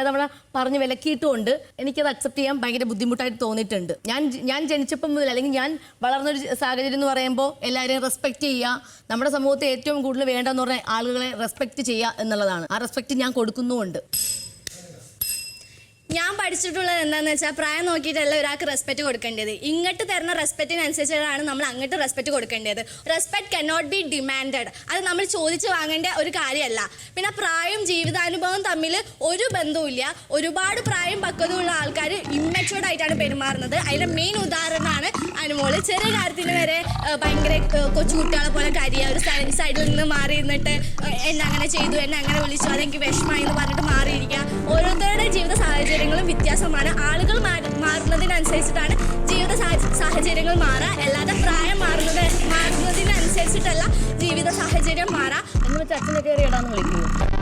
പലതവണ പറഞ്ഞ് വിലക്കിയിട്ടുമുണ്ട്. എനിക്കത് അക്സെപ്റ്റ് ചെയ്യാൻ ഭയങ്കര ബുദ്ധിമുട്ടായിട്ട് തോന്നിയിട്ടുണ്ട്. ഞാൻ ജനിച്ചപ്പം മുതൽ അല്ലെങ്കിൽ ഞാൻ വളർന്നൊരു സാഹചര്യം എന്ന് പറയുമ്പോൾ എല്ലാവരെയും റെസ്പെക്റ്റ് ചെയ്യുക, നമ്മുടെ സമൂഹത്തിൽ ഏറ്റവും കൂടുതൽ വേണ്ടെന്ന് പറഞ്ഞാൽ ആളുകളെ റെസ്പെക്റ്റ് ചെയ്യുക എന്നുള്ളതാണ്. ആ റെസ്പെക്റ്റ് ഞാൻ കൊടുക്കുന്നുമുണ്ട്. ഞാൻ പഠിച്ചിട്ടുള്ളത് എന്താണെന്ന് വെച്ചാൽ പ്രായം നോക്കിയിട്ടല്ല ഒരാൾക്ക് റെസ്പെക്റ്റ് കൊടുക്കേണ്ടത്. ഇങ്ങോട്ട് തരുന്ന റെസ്പെക്റ്റിനനുസരിച്ചാണ് നമ്മൾ അങ്ങോട്ട് റെസ്പെക്റ്റ് കൊടുക്കേണ്ടത്. Respect cannot be demanded. അത് നമ്മൾ ചോദിച്ച് വാങ്ങേണ്ട ഒരു കാര്യമല്ല. പിന്നെ പ്രായം ജീവിതാനുഭവം തമ്മിൽ ഒരു ബന്ധവുമില്ല. ഒരുപാട് പ്രായം പക്വതയുള്ള ആൾക്കാർ ഇമ്മച്യൂർഡ് ആയിട്ടാണ് പെരുമാറുന്നത്. അതിൻ്റെ മെയിൻ ഉദാഹരണമാണ് അനുമോള്. ചെറിയ കാര്യത്തിന് വരെ ഭയങ്കര കൊച്ചു കുട്ടികളെ പോലെ കരിയ, ഒരു സൈഡിൽ നിന്ന് മാറി നിന്നിട്ട് എന്നെ അങ്ങനെ ചെയ്തു, എന്നെ അങ്ങനെ വിളിച്ചു, അതെനിക്ക് വിഷമമായി എന്ന് പറഞ്ഞിട്ട് മാറിയിരിക്കുക. ഓരോരുത്തരുടെ ജീവിത സാഹചര്യങ്ങളും വ്യത്യാസമാണ്. ആളുകൾ മാറുന്നതിനനുസരിച്ചിട്ടാണ് ജീവിത സാഹചര്യങ്ങൾ മാറുക. അല്ലാതെ പ്രായം മാറുന്നതിനനുസരിച്ചിട്ടല്ല ജീവിത സാഹചര്യം മാറാം. എന്ന് വെച്ചാൽ അച്ഛനെ കയറി ഇടാന്ന് വിളിക്കുമോ?